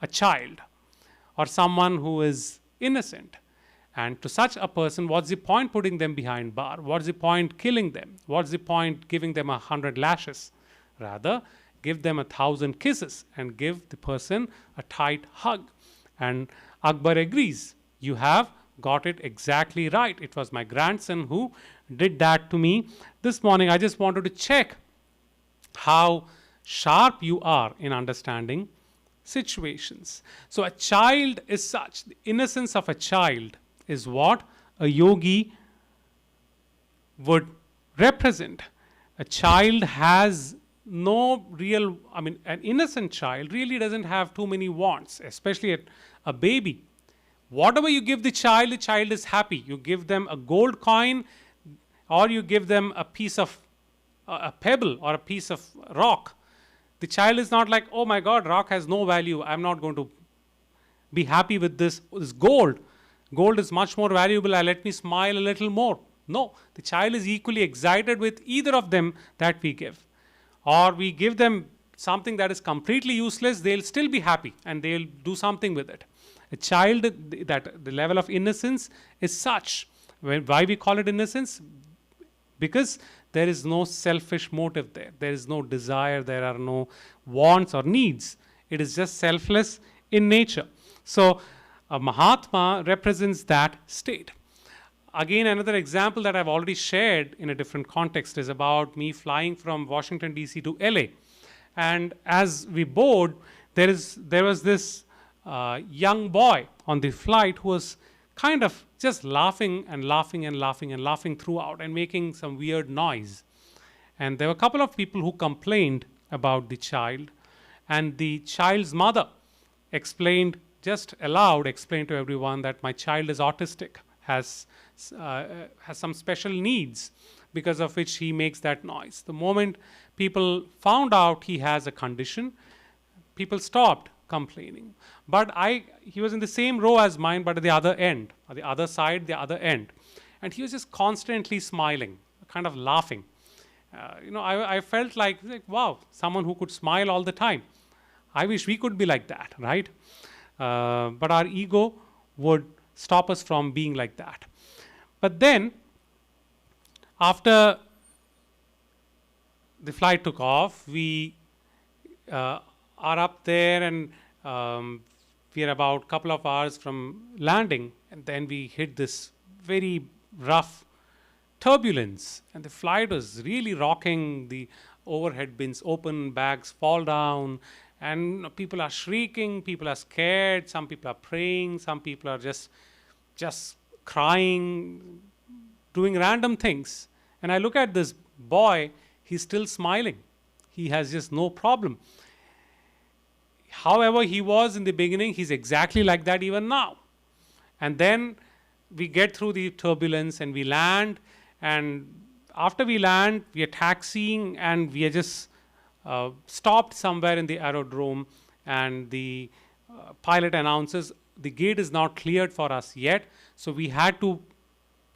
a child or someone who is innocent. And to such a person, what's the point putting them behind bar? What's the point killing them? What's the point giving them 100 lashes? Rather, give them 1,000 kisses and give the person a tight hug. And Akbar agrees. You have got it exactly right. It was my grandson who did that to me this morning. I just wanted to check how sharp you are in understanding situations. So a child is such. The innocence of a child is what a yogi would represent. A child has no real, an innocent child really doesn't have too many wants, especially a baby. Whatever you give the child is happy. You give them a gold coin or you give them a piece of a pebble or a piece of rock. The child is not like, oh my God, rock has no value. I'm not going to be happy with this gold. Gold is much more valuable. Let me smile a little more. No, the child is equally excited with either of them that we give. Or we give them something that is completely useless, they'll still be happy and they'll do something with it. A child, that the level of innocence is such. Why we call it innocence? Because there is no selfish motive there. There is no desire. There are no wants or needs. It is just selfless in nature. So a Mahatma represents that state. Again, another example that I've already shared in a different context is about me flying from Washington, D.C. to L.A. And as we board, there was this young boy on the flight who was kind of just laughing and laughing and laughing and laughing throughout and making some weird noise. And there were a couple of people who complained about the child. And the child's mother explained to everyone that my child is autistic, has some special needs because of which he makes that noise. The moment people found out he has a condition, people stopped complaining. But he was in the same row as mine, but at the other end, or the other side, the other end. And he was just constantly smiling, kind of laughing. I felt like, wow, someone who could smile all the time. I wish we could be like that, right? But our ego would stop us from being like that. But then, after the flight took off, we are up there and we are about a couple of hours from landing, and then we hit this very rough turbulence, and the flight was really rocking. The overhead bins open, bags fall down, and people are shrieking, people are scared, some people are praying, some people are just crying, doing random things. And I look at this boy, he's still smiling. He has just no problem. However he was in the beginning, he's exactly like that even now. And then we get through the turbulence and we land, and after we land, we are taxiing and we are just stopped somewhere in the aerodrome, and the pilot announces the gate is not cleared for us yet. So we had to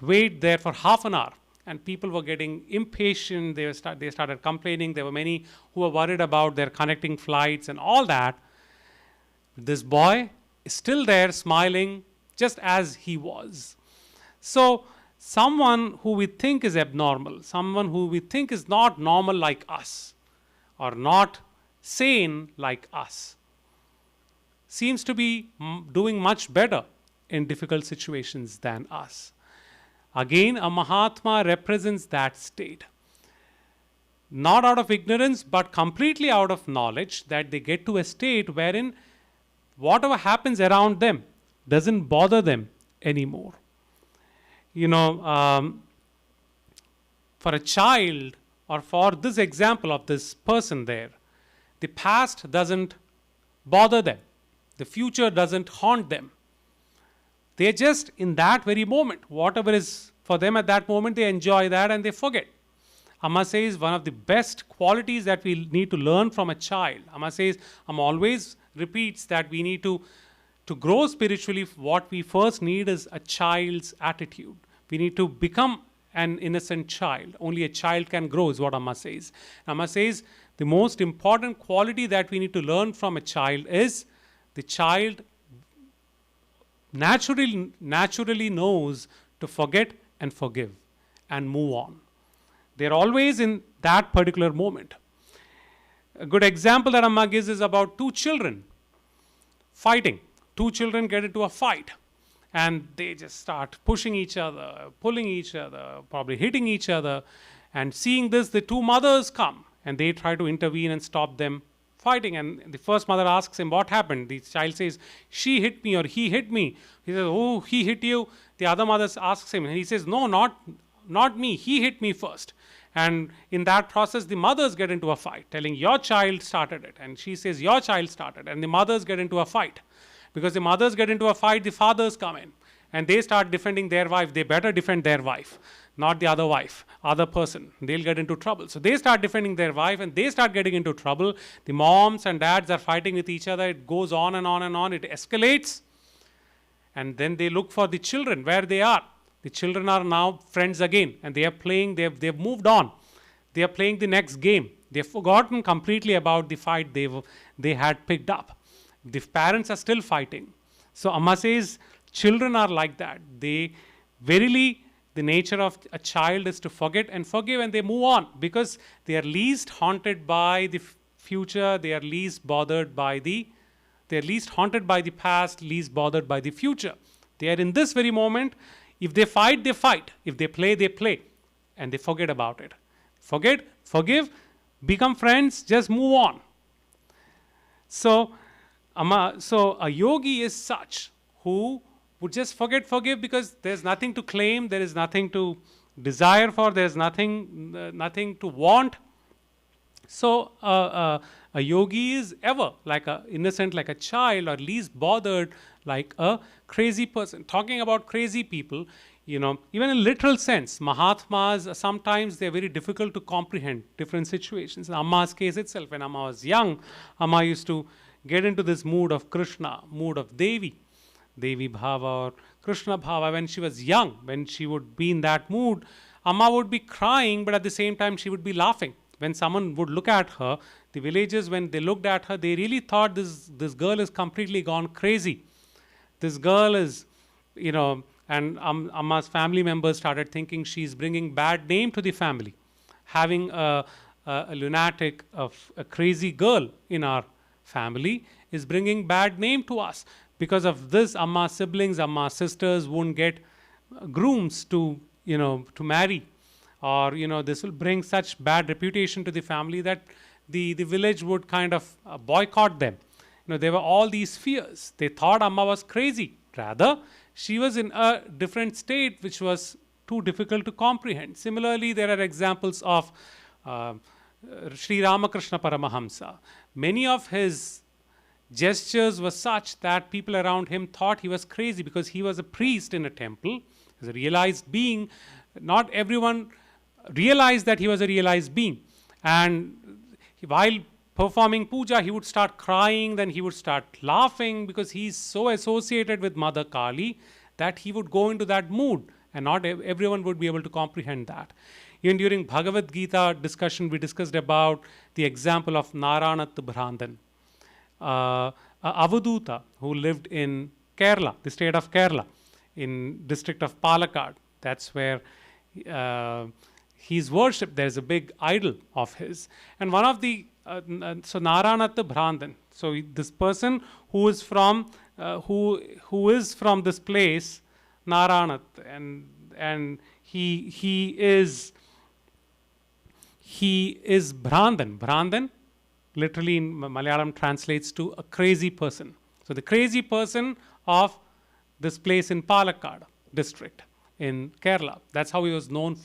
wait there for half an hour, and people were getting impatient. They started complaining. There were many who were worried about their connecting flights and all that. This boy is still there smiling just as he was. So someone who we think is abnormal, someone who we think is not normal like us, or not sane like us, seems to be doing much better in difficult situations than us. Again, a Mahatma represents that state. Not out of ignorance, but completely out of knowledge, that they get to a state wherein whatever happens around them, doesn't bother them anymore. You know, for a child, or for this example of this person there, the past doesn't bother them. The future doesn't haunt them. They're just in that very moment. Whatever is for them at that moment, they enjoy that and they forget. Amma says one of the best qualities that we need to learn from a child. Amma says, Amma always repeats that we need to grow spiritually. What we first need is a child's attitude. We need to become an innocent child. Only a child can grow, is what Amma says. Amma says the most important quality that we need to learn from a child is the child naturally knows to forget and forgive and move on. They're always in that particular moment. A good example that Amma gives is about two children fighting. Two children get into a fight and they just start pushing each other, pulling each other, probably hitting each other. And seeing this, the two mothers come and they try to intervene and stop them fighting. And the first mother asks him, what happened? The child says, she hit me or he hit me. He says, oh, he hit you. The other mother asks him and he says, no, not me. He hit me first. And in that process, the mothers get into a fight, telling your child started it. And she says, your child started. And the mothers get into a fight. Because the mothers get into a fight, the fathers come in. And they start defending their wife. They better defend their wife, not the other wife, other person. They'll get into trouble. So they start defending their wife and they start getting into trouble. The moms and dads are fighting with each other. It goes on and on and on. It escalates. And then they look for the children, where they are. The children are now friends again, and they are playing, they've moved on. They are playing the next game. They've forgotten completely about the fight they had picked up. The parents are still fighting. So Amma says, children are like that. They verily, the nature of a child is to forget and forgive, and they move on because they are least haunted by the future. They are least bothered by they are least haunted by the past, least bothered by the future. They are in this very moment. If they fight, they fight. If they play, and they forget about it. Forget, forgive, become friends, just move on. So a yogi is such who would just forgive because there's nothing to claim, there is nothing to desire for, there's nothing to want. So a yogi is ever like a innocent, like a child, or least bothered like a crazy person. Talking about crazy people, you know, even in literal sense, Mahatmas, sometimes they're very difficult to comprehend different situations. In Amma's case itself, when Amma was young, Amma used to get into this mood of Krishna, mood of Devi Bhava or Krishna Bhava. When she was young, when she would be in that mood, Amma would be crying, but at the same time she would be laughing. When someone would look at her, the villagers, when they looked at her, they really thought this girl is completely gone crazy. This girl is, you know, and Amma's family members started thinking she's bringing bad name to the family. Having a lunatic, a crazy girl in our family is bringing bad name to us. Because of this, Amma's siblings, Amma's sisters won't get grooms to marry. Or, you know, this will bring such bad reputation to the family that the village would kind of boycott them. You know, there were all these fears. They thought Amma was crazy. Rather, she was in a different state which was too difficult to comprehend. Similarly, there are examples of Sri Ramakrishna Paramahamsa. Many of his gestures were such that people around him thought he was crazy because he was a priest in a temple. He was a realized being. Not everyone realized that he was a realized being. And while performing puja, he would start crying, then he would start laughing because he's so associated with Mother Kali that he would go into that mood, and not everyone would be able to comprehend that. Even during Bhagavad-Gita discussion, we discussed about the example of Naranat Bhrandan, a Avaduta who lived in Kerala, the state of Kerala, in district of Palakkad. That's where he's worshipped. There's a big idol of his. And one of the, so Naranat Bhrandan, so this person who is from, who is from this place, Naranat, and he is Bhrandan. Bhrandan literally in Malayalam translates to a crazy person. So the crazy person of this place in Palakkad district in Kerala. That's how he was known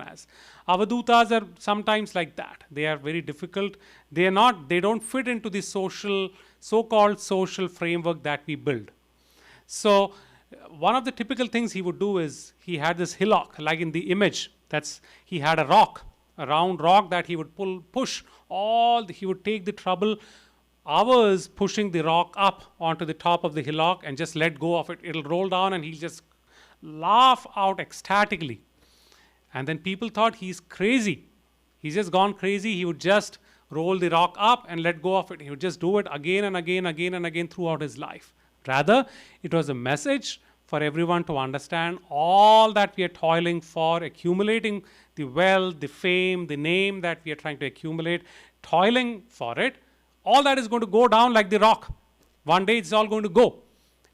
as. Avadutas are sometimes like that. They are very difficult. They don't fit into the so-called social framework that we build. So one of the typical things he would do is he had this hillock, like in the image. He had a round rock that he would push. He would take the trouble, hours pushing the rock up onto the top of the hillock and just let go of it. It'll roll down and he'll just laugh out ecstatically. And then people thought he's crazy. He's just gone crazy. He would just roll the rock up and let go of it. He would just do it again and again throughout his life. Rather, it was a message for everyone to understand all that we are toiling for, accumulating the wealth, the fame, the name that we are trying to accumulate, toiling for it. All that is going to go down like the rock. One day it's all going to go.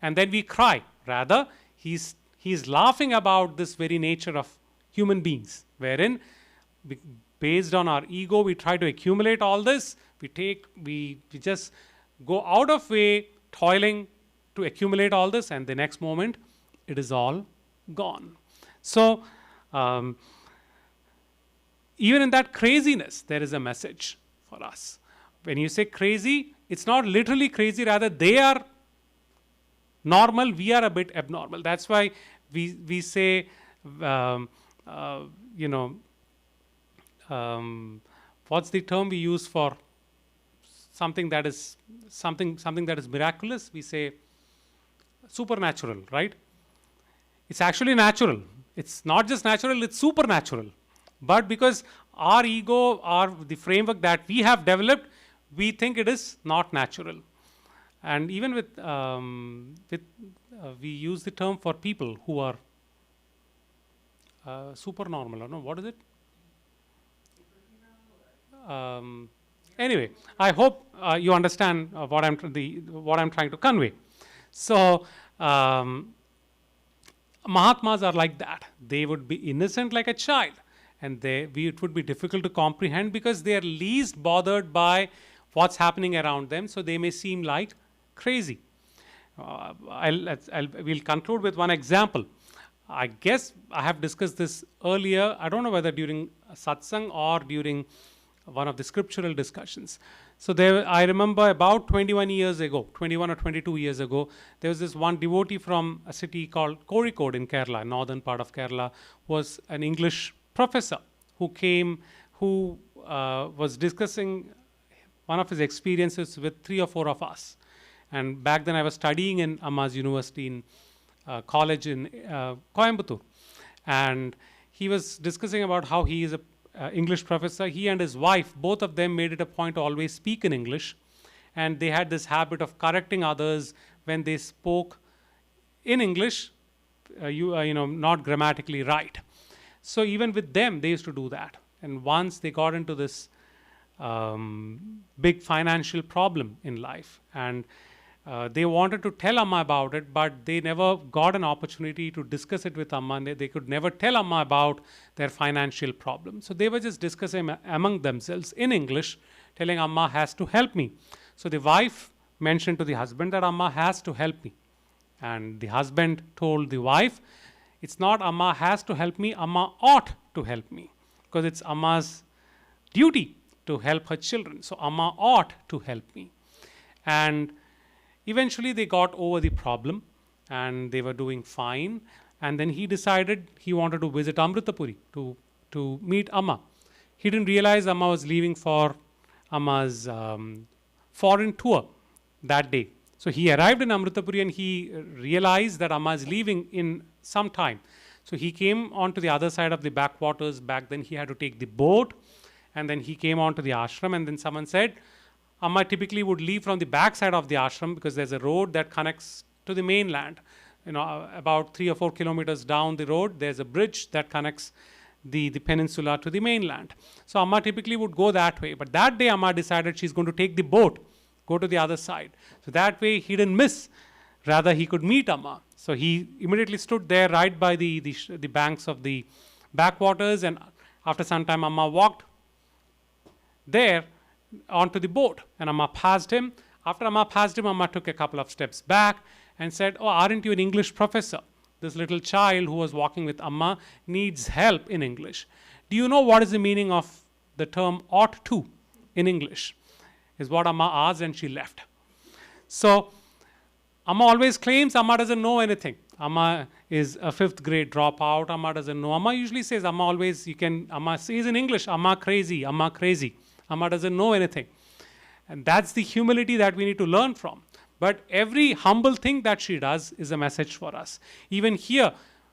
And then we cry. Rather, he's laughing about this very nature of human beings, wherein based on our ego, we try to accumulate all this. We just go out of way toiling to accumulate all this, and the next moment it is all gone. So even in that craziness, there is a message for us. When you say crazy, it's not literally crazy, rather they are normal, we are a bit abnormal. That's why we say what's the term we use for something that is miraculous? We say supernatural, right? It's actually natural. It's not just natural, it's supernatural. But because our ego, the framework that we have developed, we think it is not natural. And even we use the term for people who are supernormal, or no, what is it? Anyway, I hope you understand what I'm trying to convey. So Mahatmas are like that. They would be innocent like a child, and it would be difficult to comprehend because they are least bothered by what's happening around them. So they may seem like crazy. We'll conclude with one example. I guess I have discussed this earlier. I don't know whether during satsang or during one of the scriptural discussions. So I remember about 21 or 22 years ago, there was this one devotee from a city called Kozhikode in Kerala, northern part of Kerala, was an English professor who was discussing one of his experiences with 3 or 4 of us. And back then I was studying in Amma's University in college in Coimbatore. And he was discussing about how he is a English professor. He and his wife, both of them made it a point to always speak in English. And they had this habit of correcting others when they spoke in English, not grammatically right. So even with them, they used to do that. And once they got into this big financial problem in life, and they wanted to tell Amma about it, but they never got an opportunity to discuss it with Amma. They could never tell Amma about their financial problem. So they were just discussing among themselves in English, telling Amma has to help me. So the wife mentioned to the husband that Amma has to help me. And the husband told the wife, it's not Amma has to help me, Amma ought to help me. Because it's Amma's duty to help her children. So Amma ought to help me. And eventually they got over the problem and they were doing fine. And then he decided he wanted to visit Amritapuri to meet Amma. He didn't realize Amma was leaving for Amma's foreign tour that day. So he arrived in Amritapuri and he realized that Amma is leaving in some time. So he came onto the other side of the backwaters. Back then he had to take the boat, and then he came onto the ashram, and then someone said, Amma typically would leave from the back side of the ashram because there's a road that connects to the mainland. About 3 or 4 kilometers down the road, there's a bridge that connects the peninsula to the mainland. So Amma typically would go that way. But that day Amma decided she's going to take the boat, go to the other side. So that way he didn't miss. Rather, he could meet Amma. So he immediately stood there right by the banks of the backwaters, and after some time Amma walked there onto the boat, and Amma passed him. After Amma passed him, Amma took a couple of steps back, and said, "Oh, aren't you an English professor? This little child who was walking with Amma needs help in English. Do you know what is the meaning of the term ought to in English?" Is what Amma asked, and she left. So Amma always claims Amma doesn't know anything. Amma is a 5th grade dropout. Amma doesn't know. Amma usually says, Amma says in English, Amma crazy, Amma crazy. Amma doesn't know anything. And that's the humility that we need to learn from. But every humble thing that she does is a message for us. Even here,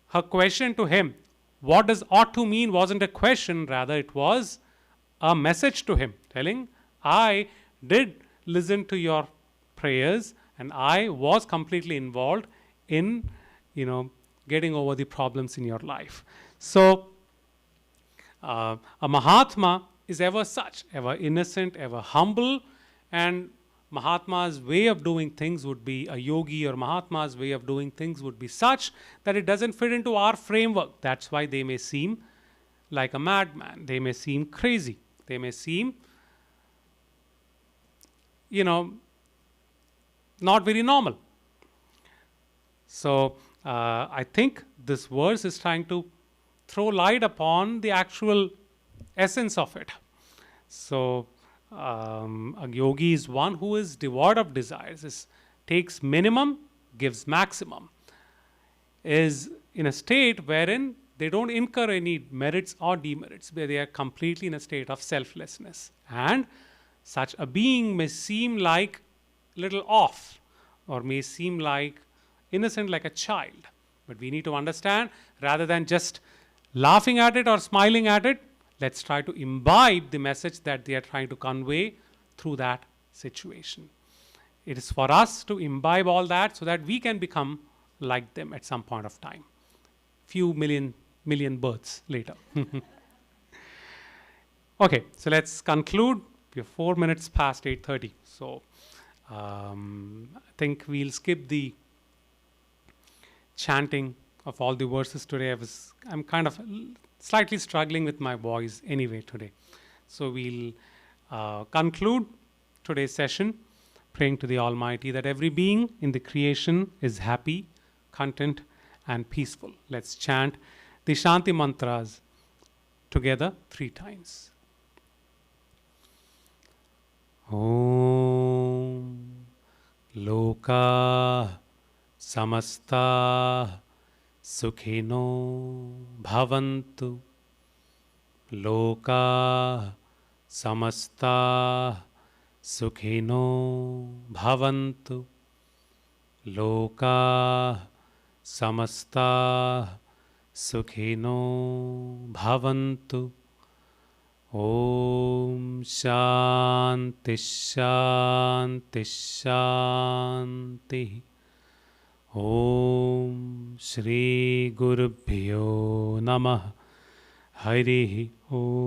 her question to him, what does ought to mean, wasn't a question, rather it was a message to him, telling, I did listen to your prayers and I was completely involved in, getting over the problems in your life. So, a Mahatma is ever such, ever innocent, ever humble, and Mahatma's way of doing things would be, a yogi or Mahatma's way of doing things would be such that it doesn't fit into our framework. That's why they may seem like a madman. They may seem crazy. They may seem, not very normal. So, I think this verse is trying to throw light upon the actual essence of it. So, a yogi is one who is devoid of desires, takes minimum, gives maximum, is in a state wherein they don't incur any merits or demerits, where they are completely in a state of selflessness. And such a being may seem like little off, or may seem like innocent like a child. But we need to understand, rather than just laughing at it or smiling at it, let's try to imbibe the message that they are trying to convey through that situation. It is for us to imbibe all that so that we can become like them at some point of time. Few million births later. Okay, so let's conclude. We are 4 minutes past 8:30. So I think we'll skip the chanting of all the verses today. I'm kind of slightly struggling with my voice anyway today. So we'll conclude today's session praying to the Almighty that every being in the creation is happy, content, and peaceful. Let's chant the Shanti Mantras together 3 times. Om Loka Samasta Sukhino Bhavantu. Loka Samasta Sukhino Bhavantu. Loka Samasta Sukhino Bhavantu. Om Shanti Shanti Shanti. Om Shri Gurubhyo Namah. Harihi Om.